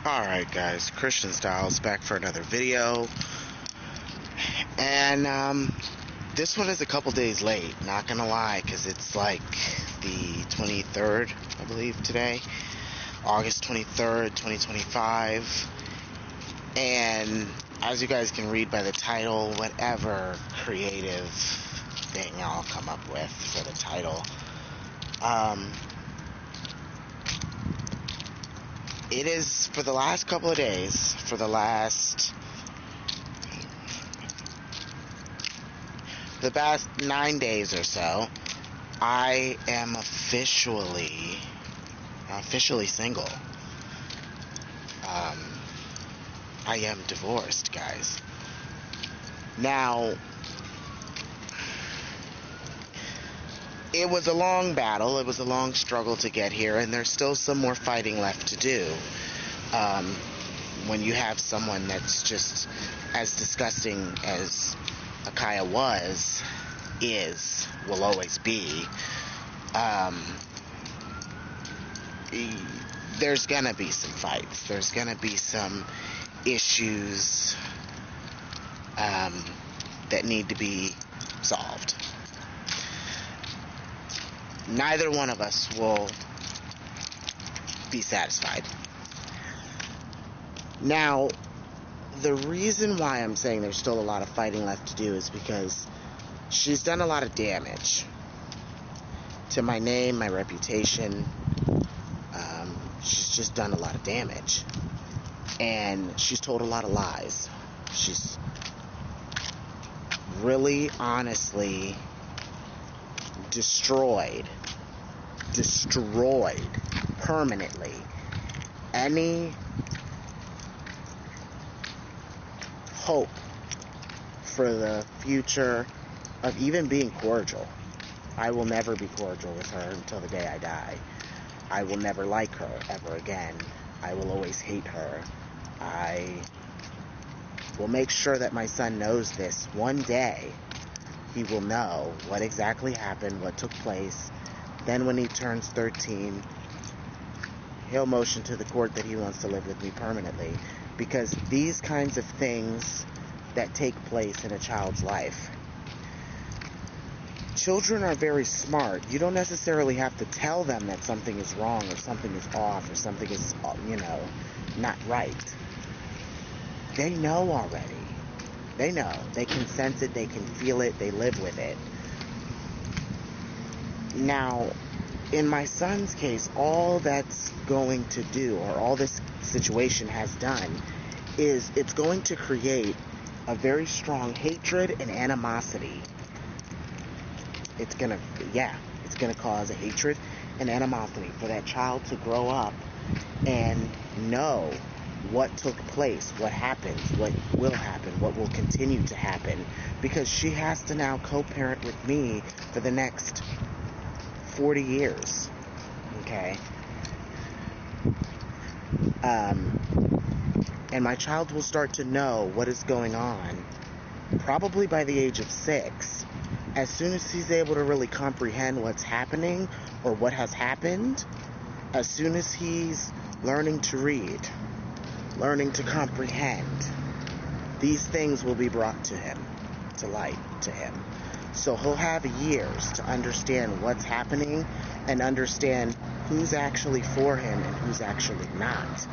Alright guys, Christian Styles back for another video. And this one is a couple days late, not gonna lie, because it's like the 23rd, I believe, today. August 23rd, 2025. And as you guys can read by the title, whatever creative thing I'll come up with for the title, it is for the last couple of days, for the past 9 days or so, I am officially single. I am divorced, guys. Now, it was a long battle, it was a long struggle to get here, and there's still some more fighting left to do. When you have someone that's just as disgusting as Akaya will always be, there's gonna be some fights, there's gonna be some issues that need to be solved. Neither one of us will be satisfied. Now, the reason why I'm saying there's still a lot of fighting left to do is because she's done a lot of damage to my name, my reputation. She's just done a lot of damage. And she's told a lot of lies. She's really, honestly destroyed permanently any hope for the future of even being cordial. I will never be cordial with her until the day I die. I will never like her ever again. I will always hate her. I will make sure that my son knows this. One day, he will know what exactly happened, what took place. Then when he turns 13, he'll motion to the court that he wants to live with me permanently. Because these kinds of things that take place in a child's life, children are very smart. You don't necessarily have to tell them that something is wrong or something is off or something is, not right. They know already. They know. They can sense it. They can feel it. They live with it. Now, in my son's case, all that's going to do, or all this situation has done, is it's going to create a very strong hatred and animosity. It's going to cause a hatred and animosity for that child to grow up and know what took place, what happened, what will happen, what will continue to happen, because she has to now co-parent with me for the next 40 years, okay? And my child will start to know what is going on probably by the age of 6. As soon as he's able to really comprehend what's happening or what has happened, as soon as he's learning to read, learning to comprehend, these things will be brought to him, to light to him. So he'll have years to understand what's happening and understand who's actually for him and who's actually not.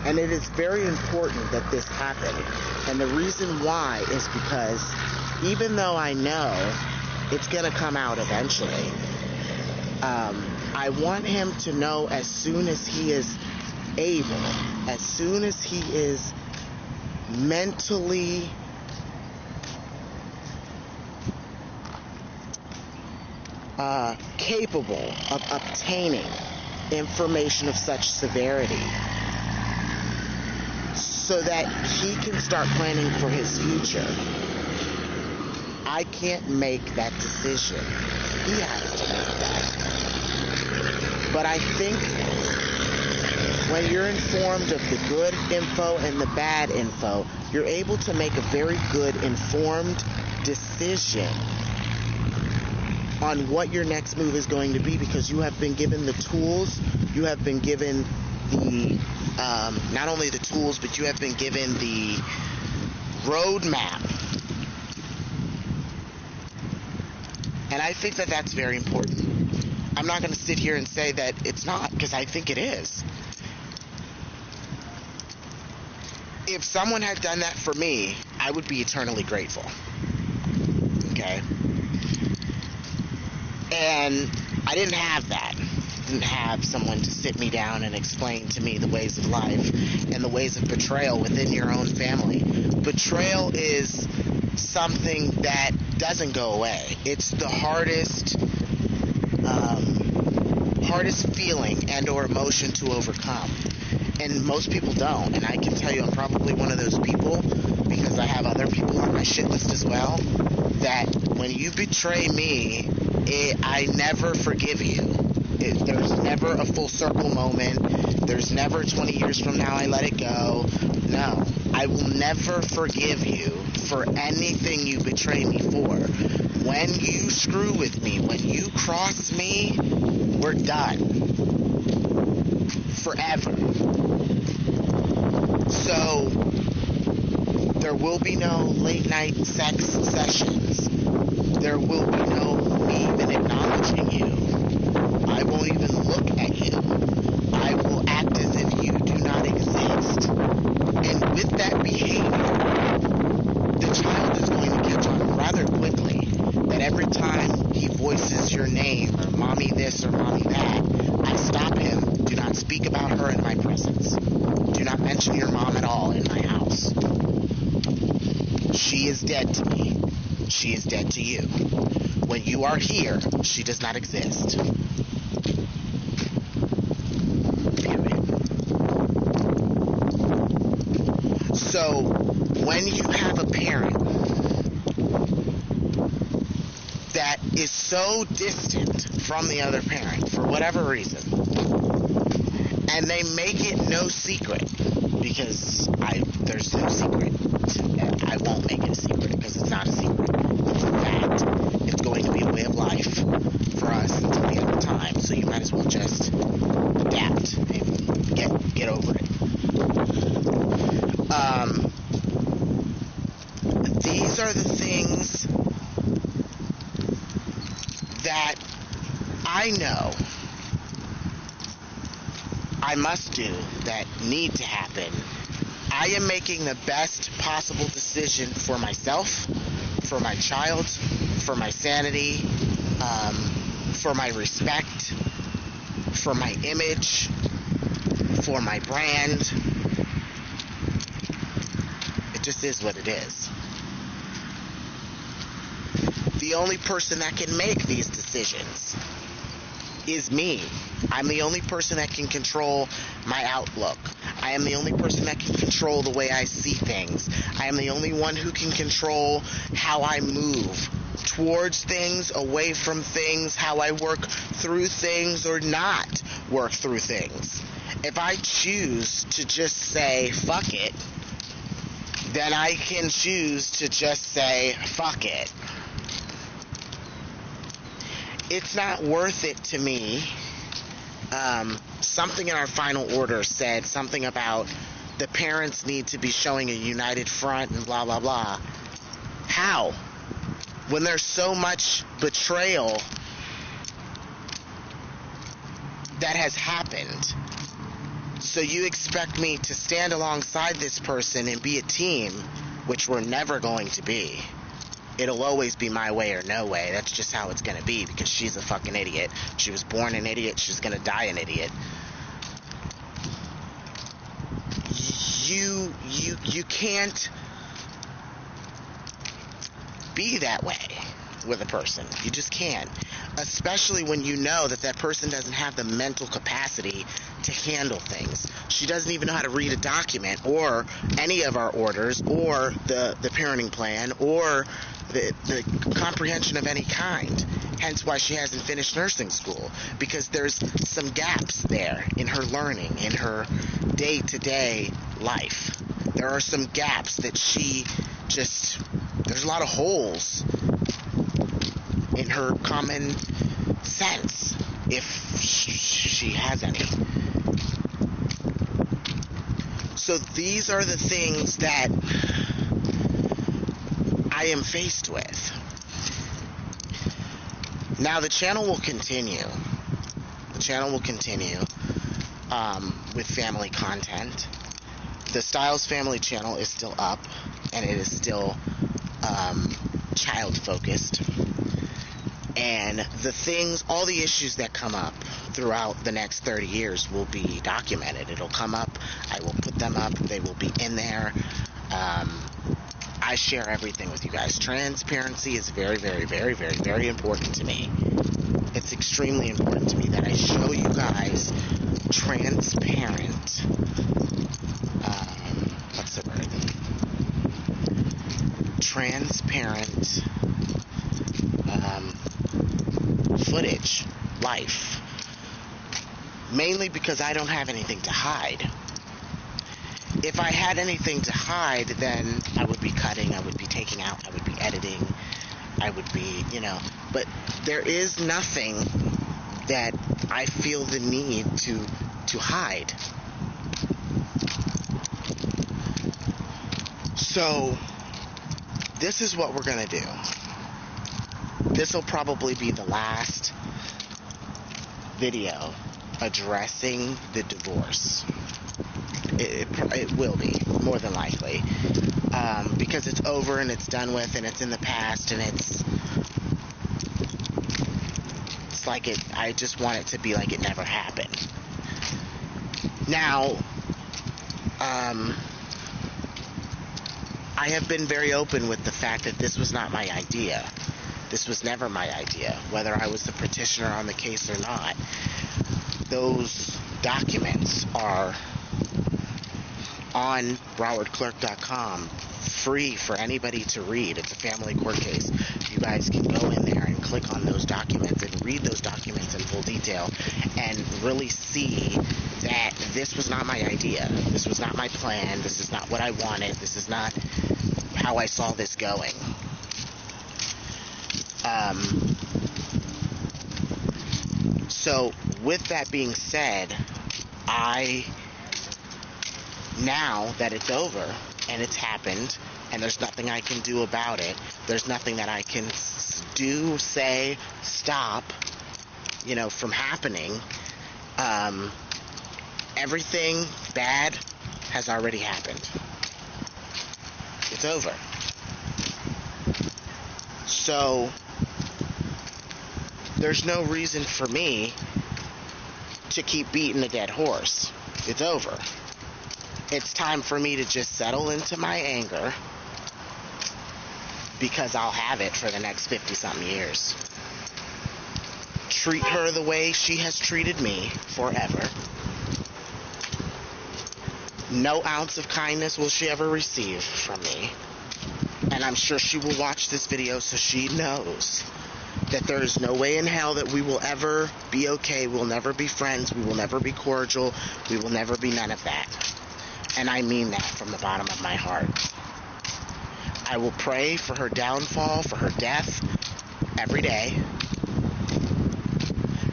And it is very important that this happen. And the reason why is because even though I know it's going to come out eventually, I want him to know as soon as he is able, as soon as he is mentally capable of obtaining information of such severity, so that he can start planning for his future. I can't make that decision. He has to make that. But I think when you're informed of the good info and the bad info, you're able to make a very good informed decision on what your next move is going to be, because you have been given the tools, you have been given the not only the tools, but you have been given the roadmap. And I think that that's very important. I'm not going to sit here and say that it's not, because I think it is. If someone had done that for me, I would be eternally grateful. Okay? And I didn't have that. I didn't have someone to sit me down and explain to me the ways of life and the ways of betrayal within your own family. Betrayal is something that doesn't go away. It's the hardest feeling and or emotion to overcome. And most people don't. And I can tell you I'm probably one of those people, because I have other people on my shit list as well, that when you betray me, I never forgive you. There's never a full circle moment. There's never 20 years from now I let it go. No. I will never forgive you for anything you betray me for. When you screw with me, when you cross me, we're done. Forever. So, there will be no late night sex sessions. There will be no me even acknowledging you. I won't even look at you. I will act as if you do not exist. And with that behavior, the child is going to catch on rather quickly that every time he voices your name, or mommy this or mommy that, I stop him. Do not speak about her in my presence. Do not mention your mom at all in my house. She is dead to me. She is dead to you. When you are here, she does not exist. Period. So, when you have a parent that is so distant from the other parent for whatever reason, and they make it no secret, because there's no secret. I won't make it a secret, because it's not a secret. It's a fact. It's going to be a way of life for us until the end of time, so you might as well just adapt and get over it. These are the things that I know I must do, that need to happen. I am making the best possible decision for myself, for my child, for my sanity, for my respect, for my image, for my brand. It just is what it is. The only person that can make these decisions is me. I'm the only person that can control my outlook. I am the only person that can control the way I see things. I am the only one who can control how I move towards things, away from things, how I work through things or not work through things. If I choose to just say, fuck it, then I can choose to just say, fuck it. It's not worth it to me. Something in our final order said something about the parents need to be showing a united front and blah, blah, blah. How? When there's so much betrayal that has happened. So you expect me to stand alongside this person and be a team, which we're never going to be. It'll always be my way or no way. That's just how it's going to be, because she's a fucking idiot. She was born an idiot. She's going to die an idiot. You can't be that way with a person. You just can't. Especially when you know that that person doesn't have the mental capacity to handle things. She doesn't even know how to read a document or any of our orders or the parenting plan or the comprehension of any kind. Hence why she hasn't finished nursing school, because there's some gaps there in her learning, in her day-to-day life. There are some gaps that there's a lot of holes in her common sense, if she has any. So these are the things that I am faced with. Now the channel will continue. The channel will continue with family content. The Styles Family channel is still up, and it is still child focused. And the things, all the issues that come up throughout the next 30 years will be documented. It'll come up, I will put them up, they will be in there. I share everything with you guys. Transparency is very, very, very, very, very important to me. It's extremely important to me that I show you guys transparent, what's the word? Transparent footage, life. Mainly because I don't have anything to hide. If I had anything to hide, then I would be cutting, I would be taking out, I would be editing, I would be, but there is nothing that I feel the need to hide. So, this is what we're going to do. This will probably be the last video addressing the divorce. It will be, more than likely. Because it's over and it's done with and it's in the past and it's like I just want it to be like it never happened. Now, I have been very open with the fact that this was not my idea. This was never my idea, whether I was the petitioner on the case or not. Those documents are on BrowardClerk.com, free for anybody to read. It's a family court case. You guys can go in there and click on those documents and read those documents in full detail and really see that this was not my idea. This was not my plan. This is not what I wanted. This is not how I saw this going. So, with that being said, now that it's over and it's happened and there's nothing I can do about it, there's nothing that I can do, say, stop, from happening, everything bad has already happened. It's over. So, there's no reason for me to keep beating a dead horse. It's over. It's time for me to just settle into my anger, because I'll have it for the next 50-something years. Treat her the way she has treated me forever. No ounce of kindness will she ever receive from me. And I'm sure she will watch this video so she knows that there is no way in hell that we will ever be okay. We'll never be friends. We will never be cordial. We will never be none of that. And I mean that from the bottom of my heart. I will pray for her downfall, for her death, every day.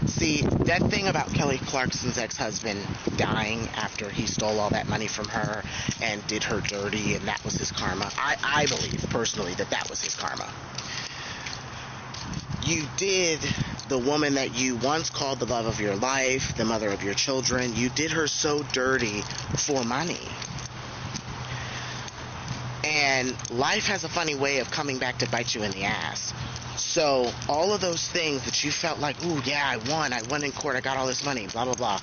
See, that thing about Kelly Clarkson's ex-husband dying after he stole all that money from her and did her dirty and that was his karma, I believe personally that was his karma. You did the woman that you once called the love of your life, the mother of your children, you did her so dirty for money. And life has a funny way of coming back to bite you in the ass. So all of those things that you felt like, ooh, yeah, I won in court, I got all this money, blah, blah, blah.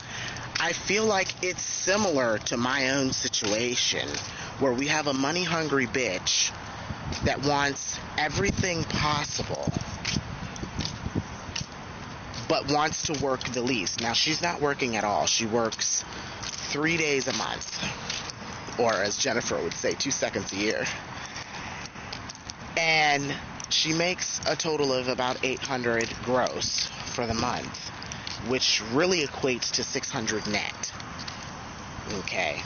I feel like it's similar to my own situation, where we have a money-hungry bitch that wants everything possible, but wants to work the least. Now, she's not working at all. She works 3 days a month, or as Jennifer would say, 2 seconds a year. And she makes a total of about $800 gross for the month, which really equates to $600 net. Okay.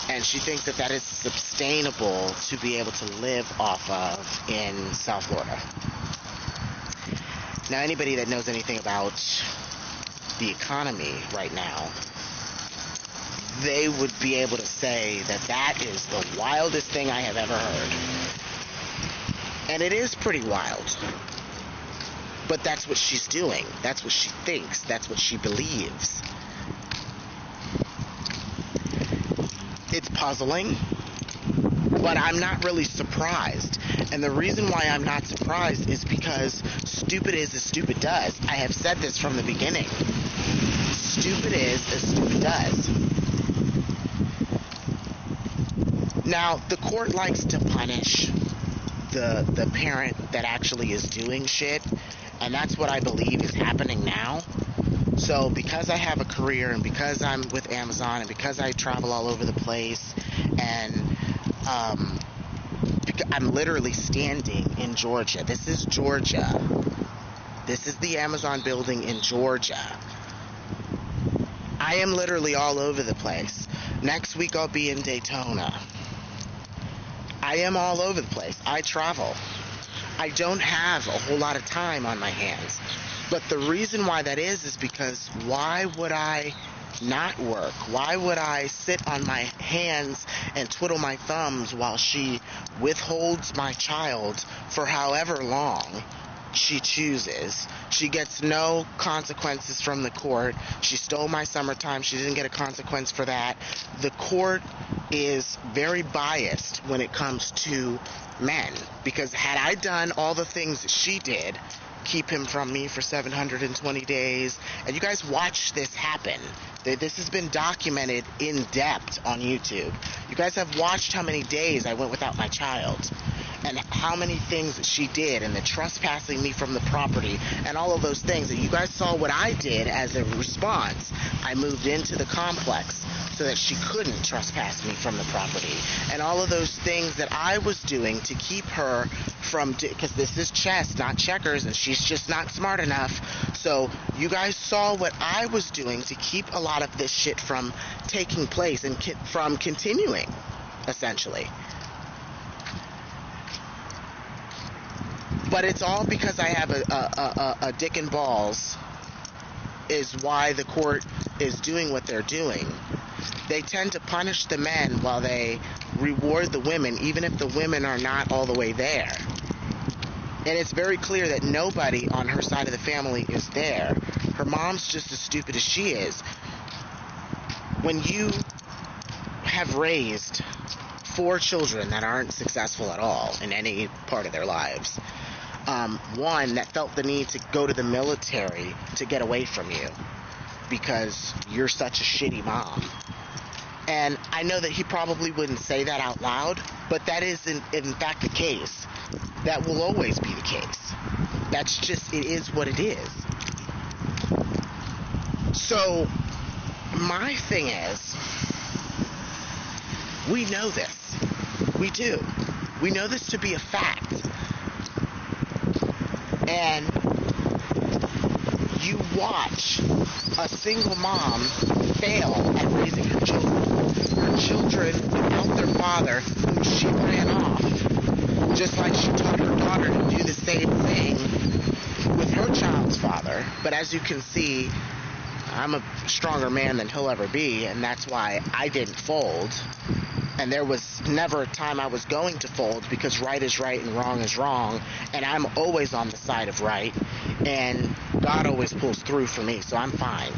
And she thinks that is sustainable to be able to live off of in South Florida. Now, anybody that knows anything about the economy right now, they would be able to say that that is the wildest thing I have ever heard. And it is pretty wild. But that's what she's doing. That's what she thinks. That's what she believes. It's puzzling, but I'm not really surprised. And the reason why I'm not surprised is because stupid is as stupid does. I have said this from the beginning. Stupid is as stupid does. Now, the court likes to punish the parent that actually is doing shit, and that's what I believe is happening now. So because I have a career, and because I'm with Amazon, and because I travel all over the place, and I'm literally standing in Georgia. This is Georgia. This is the Amazon building in Georgia. I am literally all over the place. Next week I'll be in Daytona. I am all over the place. I travel. I don't have a whole lot of time on my hands. But the reason why that is because why would I not work? Why would I sit on my hands and twiddle my thumbs while she withholds my child for however long she chooses? She gets no consequences from the court. She stole my summertime. She didn't get a consequence for that. The court is very biased when it comes to men, because had I done all the things that she did, keep him from me for 720 days, and you guys watch this happen. This has been documented in depth on YouTube. You guys have watched how many days I went without my child, and how many things that she did, and the trespassing me from the property, and all of those things. And you guys saw what I did as a response. I moved into the complex so that she couldn't trespass me from the property, and all of those things that I was doing to keep her from, because this is chess, not checkers, and she's just not smart enough. So you guys saw what I was doing to keep a lot of this shit from taking place and from continuing, essentially. But it's all because I have a dick and balls is why the court is doing what they're doing. They tend to punish the men while they reward the women, even if the women are not all the way there. And it's very clear that nobody on her side of the family is there. Her mom's just as stupid as she is. When you have raised 4 children that aren't successful at all in any part of their lives, one that felt the need to go to the military to get away from you because you're such a shitty mom. And I know that he probably wouldn't say that out loud, but that is in fact the case. That will always be the case. That's just, it is what it is. So, my thing is, we know this. We do. We know this to be a fact. And you watch a single mom fail at raising her children. Her children without their father, whom she ran off, just like she taught her daughter to do the same thing with her child's father. But as you can see, I'm a stronger man than he'll ever be, and that's why I didn't fold. And there was never a time I was going to fold, because right is right and wrong is wrong, and I'm always on the side of right, and God always pulls through for me, so I'm fine.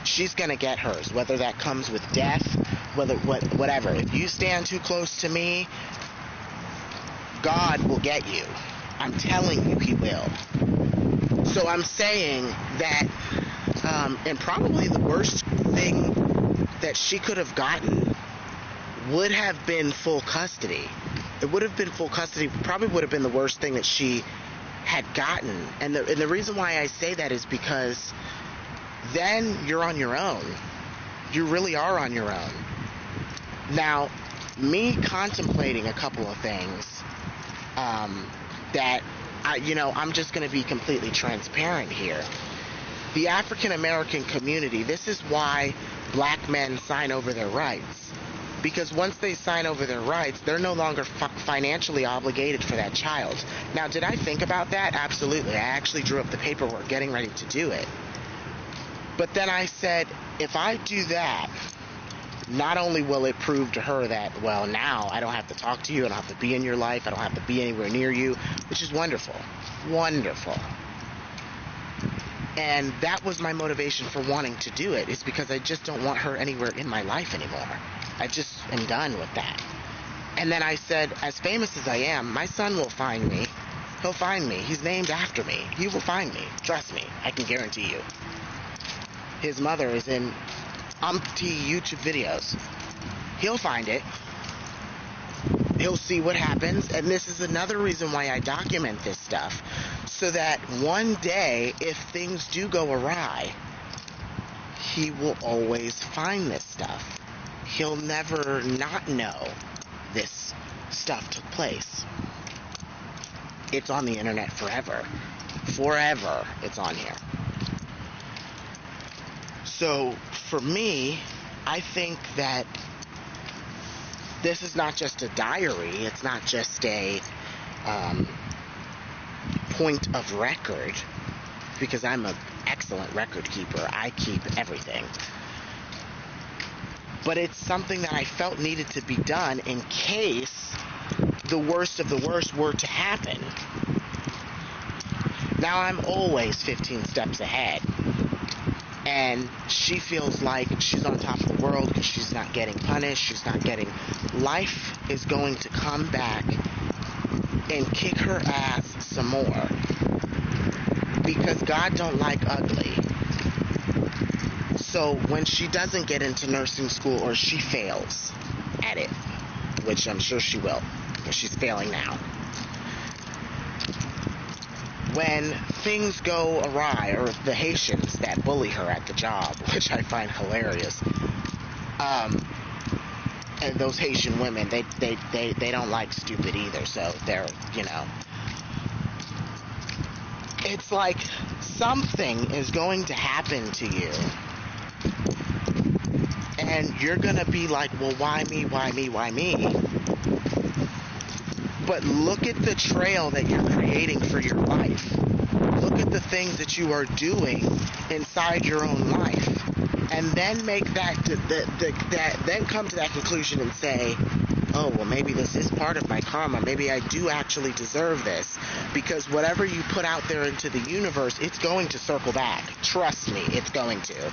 She's gonna get hers, whether that comes with death, whatever. If you stand too close to me, God will get you. I'm telling you, he will. So I'm saying that, and probably the worst thing that she could have gotten would have been full custody. It would have been full custody, probably would have been the worst thing that she had gotten. And the reason why I say that is because then you're on your own. You really are on your own. Now, me contemplating a couple of things that, I'm just going to be completely transparent here. The African American community, this is why black men sign over their rights. Because once they sign over their rights, they're no longer financially obligated for that child. Now, did I think about that? Absolutely. I actually drew up the paperwork getting ready to do it. But then I said, if I do that, not only will it prove to her that, well, now I don't have to talk to you, I don't have to be in your life, I don't have to be anywhere near you, which is wonderful. Wonderful. And that was my motivation for wanting to do it, is because I just don't want her anywhere in my life anymore. I just am done with that. And then I said, as famous as I am, my son will find me. He'll find me. He's named after me. He will find me. Trust me. I can guarantee you. His mother is in umpty YouTube videos. He'll find it. He'll see what happens. And this is another reason why I document this stuff. So that one day, if things do go awry, he will always find this stuff. He'll never not know this stuff took place. It's on the internet forever. Forever it's on here. So for me, I think that this is not just a diary. It's not just a point of record, because I'm an excellent record keeper. I keep everything. But it's something that I felt needed to be done in case the worst of the worst were to happen. Now I'm always 15 steps ahead. And she feels like she's on top of the world because she's not getting punished. She's not getting... Life is going to come back and kick her ass some more. Because God don't like ugly. So when she doesn't get into nursing school, or she fails at it, which I'm sure she will, because she's failing now. When things go awry, or the Haitians that bully her at the job, which I find hilarious, and those Haitian women, they don't like stupid either, so they're, it's like something is going to happen to you, and you're gonna be like, well, why me, why me, why me? But look at the trail that you're creating for your life. Look at the things that you are doing inside your own life. And then make then come to that conclusion and say, oh, well, maybe this is part of my karma. Maybe I do actually deserve this. Because whatever you put out there into the universe, it's going to circle back. Trust me, it's going to.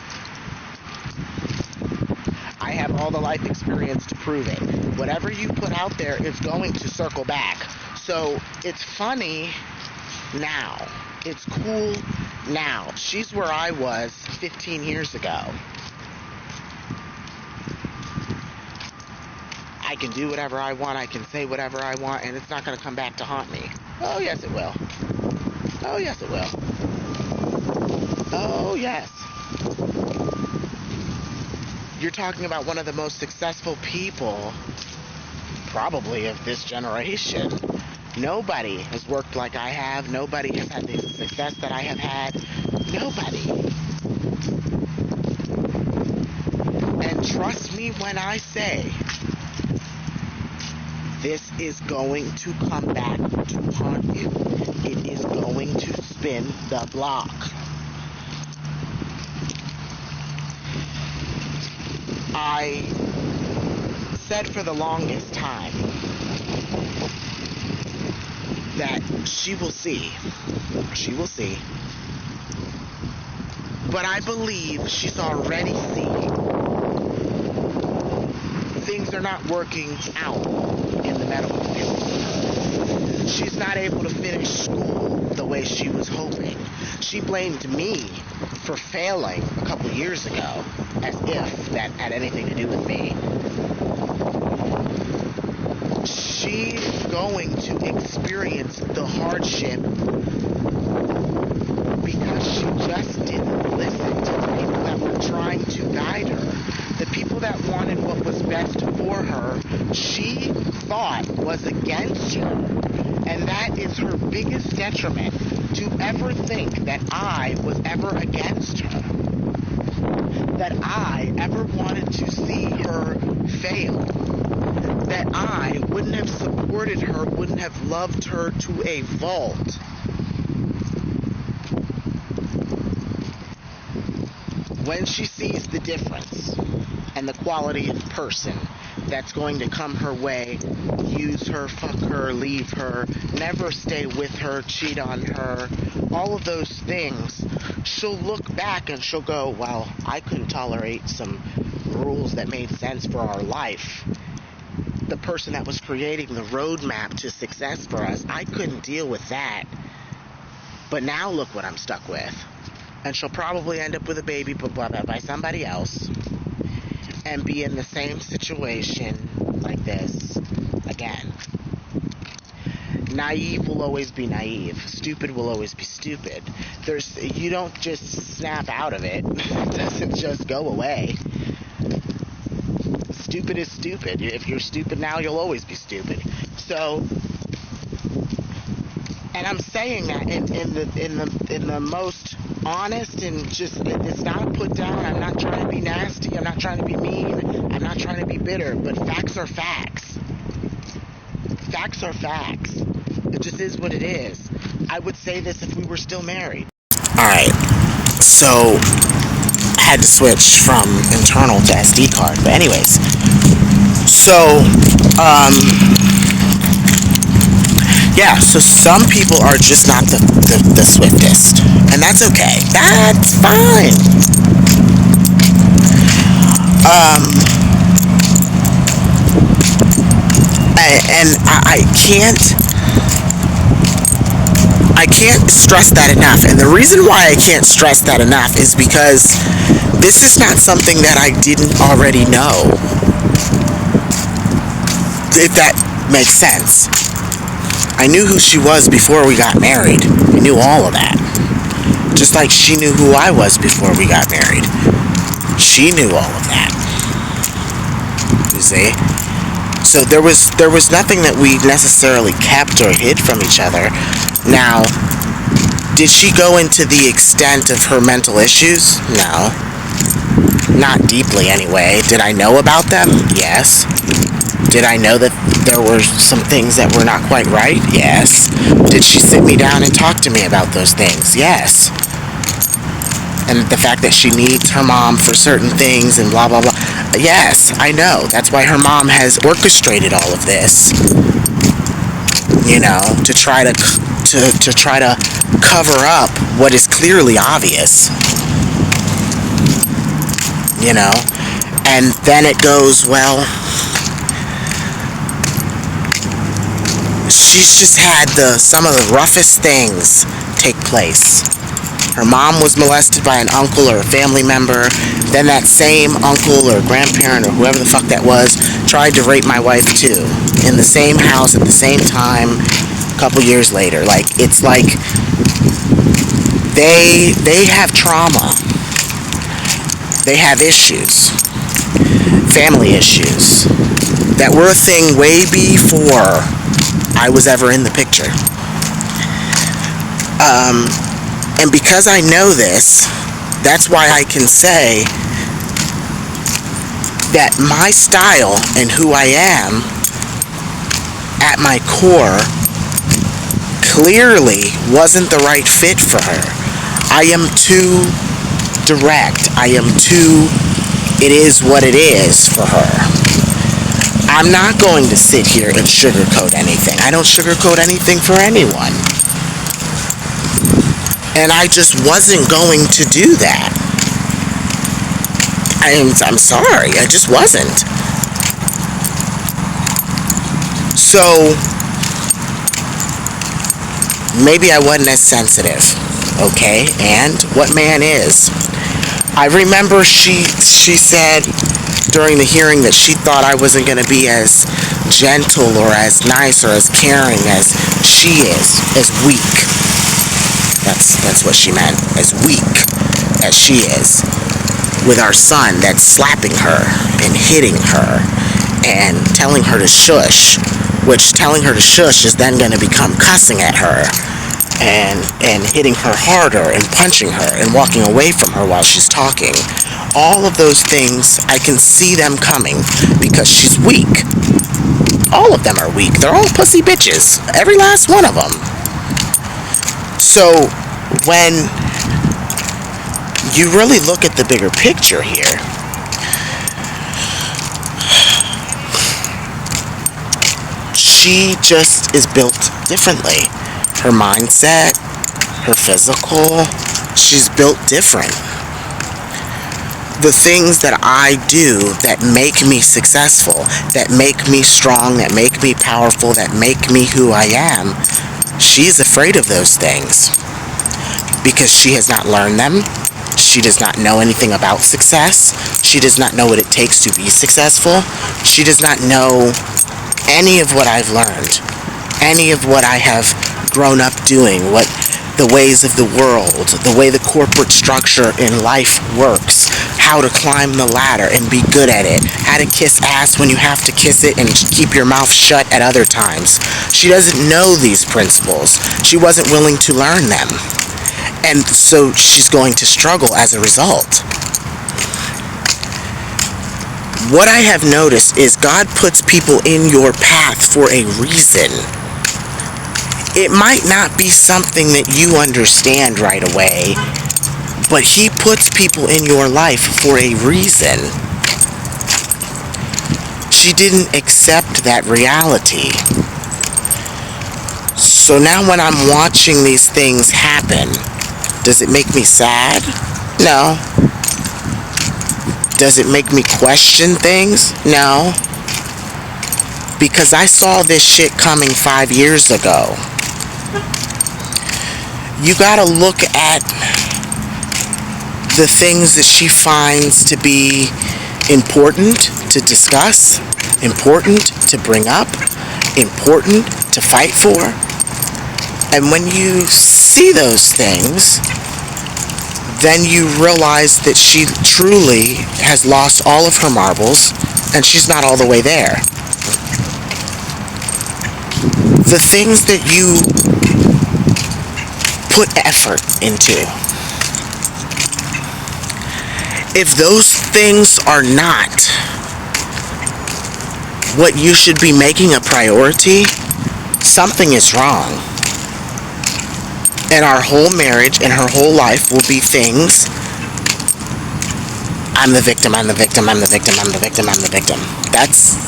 I have all the life experience to prove it. Whatever you put out there is going to circle back. So it's funny now. It's cool now. She's where I was 15 years ago. I can do whatever I want. I can say whatever I want, and it's not going to come back to haunt me. Oh, yes, it will. Oh, yes, it will. Oh, yes. You're talking about one of the most successful people, probably, of this generation. Nobody has worked like I have. Nobody has had the success that I have had. Nobody. And trust me when I say, this is going to come back to haunt you. It is going to spin the block. I said for the longest time that she will see. She will see. But I believe she's already seeing. Things are not working out in the medical field. She's not able to finish school the way she was hoping. She blamed me for failing a couple years ago, as if that had anything to do with me. She's going to experience the hardship because she just didn't listen to the people that were trying to guide her. The people that wanted what was best for her, she thought was against her. And that is her biggest detriment, to ever think that I was ever against her. That I ever wanted to see her fail. That I wouldn't have supported her, wouldn't have loved her to a fault. When she sees the difference and the quality of person that's going to come her way, use her, fuck her, leave her, never stay with her, cheat on her, all of those things, she'll look back and she'll go, well, I couldn't tolerate some rules that made sense for our life. The person that was creating the roadmap to success for us, I couldn't deal with that. But now look what I'm stuck with. And she'll probably end up with a baby by somebody else and be in the same situation like this again. Naive will always be naive. Stupid will always be stupid. You don't just snap out of it. It doesn't just go away. Stupid is stupid. If you're stupid now, you'll always be stupid. So, and I'm saying that in the most honest and just, it's not a put down. I'm not trying to be nasty. I'm not trying to be mean. I'm not trying to be bitter. But facts are facts. Facts are facts. It just is what it is. I would say this if we were still married. Alright, so I had to switch from internal to SD card. But anyways, so, yeah, so some people are just not the swiftest. And that's okay. That's fine. And I can't stress that enough. And the reason why I can't stress that enough is because this is not something that I didn't already know. If that makes sense. I knew who she was before we got married. I knew all of that. Just like she knew who I was before we got married. She knew all of that. You see? So there was nothing that we necessarily kept or hid from each other. Now, did she go into the extent of her mental issues? No. Not deeply anyway. Did I know about them? Yes. Did I know that there were some things that were not quite right? Yes. Did she sit me down and talk to me about those things? Yes. And the fact that she needs her mom for certain things and blah, blah, blah. Yes, I know. That's why her mom has orchestrated all of this. You know, to try to cover up what is clearly obvious. You know? And then it goes, well, she's just had some of the roughest things take place. Her mom was molested by an uncle or a family member. Then that same uncle or grandparent or whoever the fuck that was tried to rape my wife too. In the same house at the same time a couple years later. Like, it's like they have trauma. They have issues. Family issues. That were a thing way before I was ever in the picture. And because I know this, that's why I can say that my style and who I am at my core clearly wasn't the right fit for her. I am too direct. I am too, it is what it is for her. I'm not going to sit here and sugarcoat anything. I don't sugarcoat anything for anyone. And I just wasn't going to do that. I'm sorry, I just wasn't. So, maybe I wasn't as sensitive, okay? And what man is? I remember she said during the hearing that she thought I wasn't going to be as gentle or as nice or as caring as she is, as weak. That's what she meant, as weak as she is with our son that's slapping her and hitting her and telling her to shush, which telling her to shush is then going to become cussing at her and hitting her harder and punching her and walking away from her while she's talking. All of those things, I can see them coming because she's weak. All of them are weak. They're all pussy bitches. Every last one of them. So, when you really look at the bigger picture here, she just is built differently. Her mindset, her physical, she's built different. The things that I do that make me successful, that make me strong, that make me powerful, that make me who I am, she's afraid of those things because she has not learned them. She does not know anything about success. She does not know what it takes to be successful. She does not know any of what I've learned, any of what I have grown up doing, what the ways of the world, the way the corporate structure in life works, how to climb the ladder and be good at it, how to kiss ass when you have to kiss it and keep your mouth shut at other times. She doesn't know these principles. She wasn't willing to learn them. And so she's going to struggle as a result. What I have noticed is God puts people in your path for a reason. It might not be something that you understand right away, but He puts people in your life for a reason. She didn't accept that reality. So now when I'm watching these things happen, does it make me sad? No. Does it make me question things? No. Because I saw this shit coming 5 years ago. You gotta look at the things that she finds to be important to discuss, important to bring up, important to fight for. And when you see those things, then you realize that she truly has lost all of her marbles and she's not all the way there. The things that you put effort into, if those things are not what you should be making a priority, something is wrong. And our whole marriage and her whole life will be things, I'm the victim, I'm the victim, I'm the victim, I'm the victim, I'm the victim. That's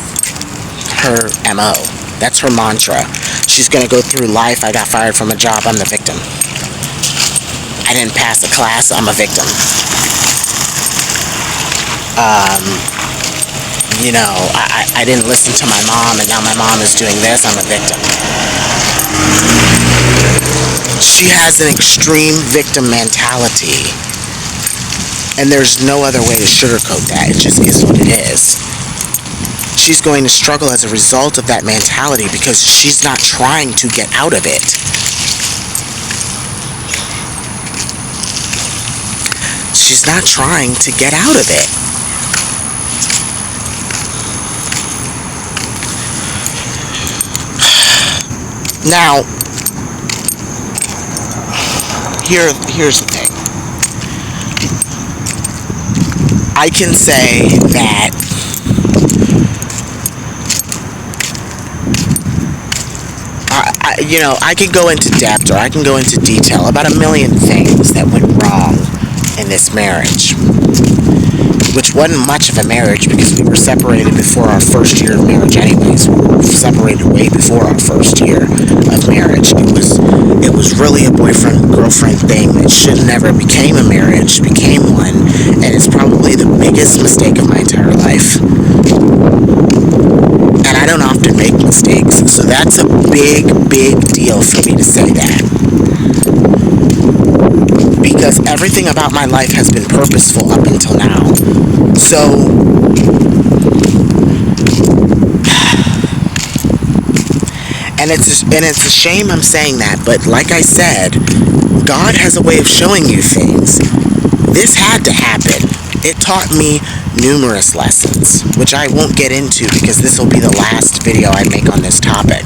her MO. That's her mantra. She's going to go through life, I got fired from a job, I'm the victim. I didn't pass a class, I'm a victim. I didn't listen to my mom and now my mom is doing this, I'm a victim. She has an extreme victim mentality. And there's no other way to sugarcoat that. It just is what it is. She's going to struggle as a result of that mentality because she's not trying to get out of it. She's not trying to get out of it. Now, here's the thing. I can say that I can go into depth or I can go into detail about a million things that went wrong in this marriage, which wasn't much of a marriage because we were separated before our first year of marriage anyways. We were separated way before our first year of marriage. It was really a boyfriend-girlfriend thing that should have never became a marriage, became one, and it's probably the biggest mistake of my entire life. And I don't often make mistakes, so that's a big, big deal for me to say that. Because everything about my life has been purposeful up until now. So, and it's a shame I'm saying that, but like I said, God has a way of showing you things. This had to happen. It taught me numerous lessons, which I won't get into because this will be the last video I make on this topic.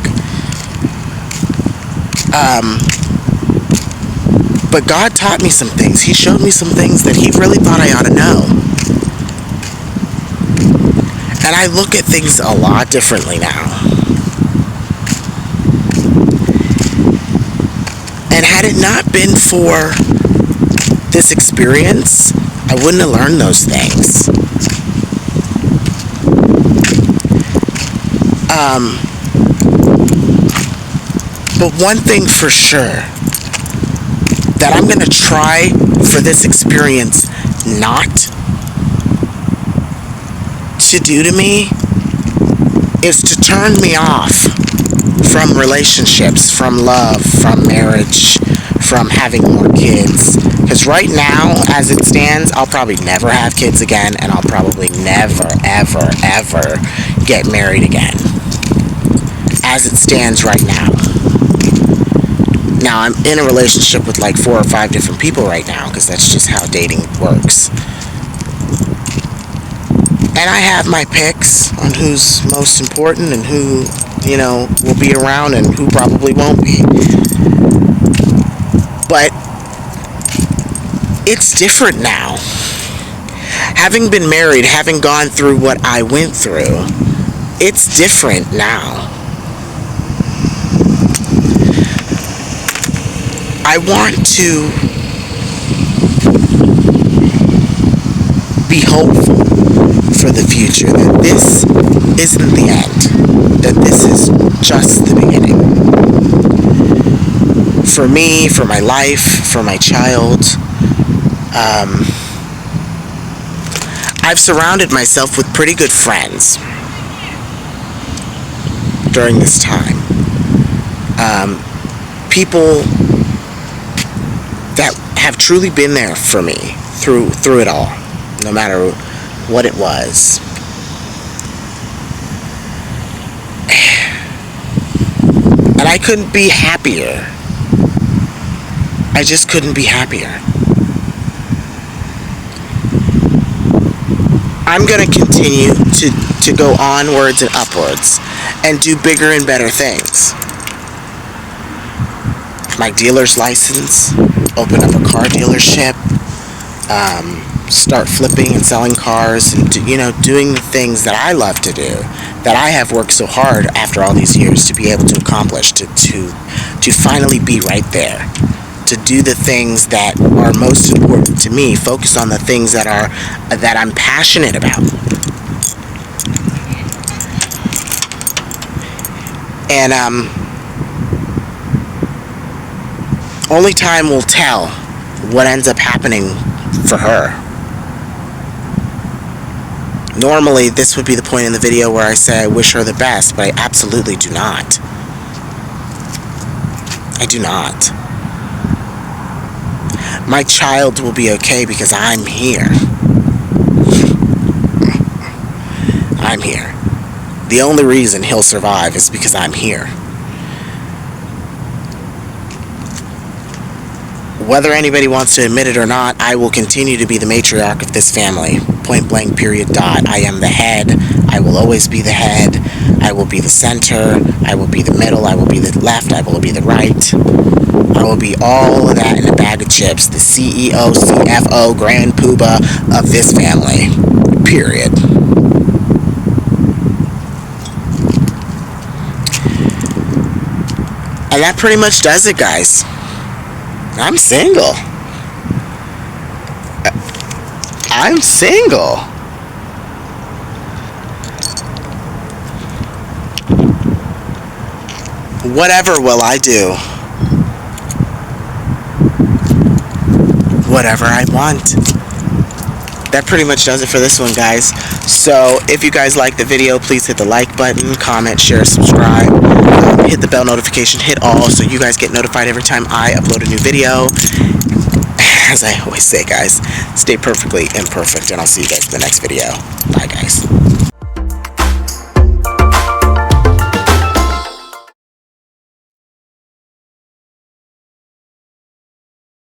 But God taught me some things. He showed me some things that He really thought I ought to know. And I look at things a lot differently now. And had it not been for this experience, I wouldn't have learned those things. But one thing for sure that I'm going to try for this experience not to do to me is to turn me off from relationships, from love, from marriage, from having more kids. Because right now, as it stands, I'll probably never have kids again, and I'll probably never, ever, ever get married again. As it stands right now. Now, I'm in a relationship with like 4 or 5 different people right now, because that's just how dating works. And I have my picks on who's most important and who, you know, will be around and who probably won't be. But it's different now. Having been married, having gone through what I went through, it's different now. I want to be hopeful for the future, that this isn't the end, that this is just the beginning. For me, for my life, for my child. I've surrounded myself with pretty good friends during this time. People that have truly been there for me through it all, no matter what it was. And I couldn't be happier. I just couldn't be happier. I'm going to continue to go onwards and upwards and do bigger and better things. My dealer's license, open up a car dealership, start flipping and selling cars, and doing the things that I love to do, that I have worked so hard after all these years to be able to accomplish, to finally be right there, to do the things that are most important to me, focus on the things that I'm passionate about. And only time will tell what ends up happening for her. Normally, this would be the point in the video where I say I wish her the best, but I absolutely do not. I do not. My child will be okay because I'm here. I'm here. The only reason he'll survive is because I'm here. Whether anybody wants to admit it or not, I will continue to be the matriarch of this family. Point blank, period, dot. I am the head. I will always be the head. I will be the center. I will be the middle. I will be the left. I will be the right. I will be all of that in a bag of chips. The CEO, CFO, Grand Poobah of this family. Period. And that pretty much does it, guys. I'm single. I'm single. Whatever will I do? Whatever I want. That pretty much does it for this one, guys. So, if you guys like the video, please hit the like button, comment, share, subscribe, hit the bell notification, hit all, so you guys get notified every time I upload a new video. As I always say, guys, stay perfectly imperfect, and I'll see you guys in the next video. Bye, guys.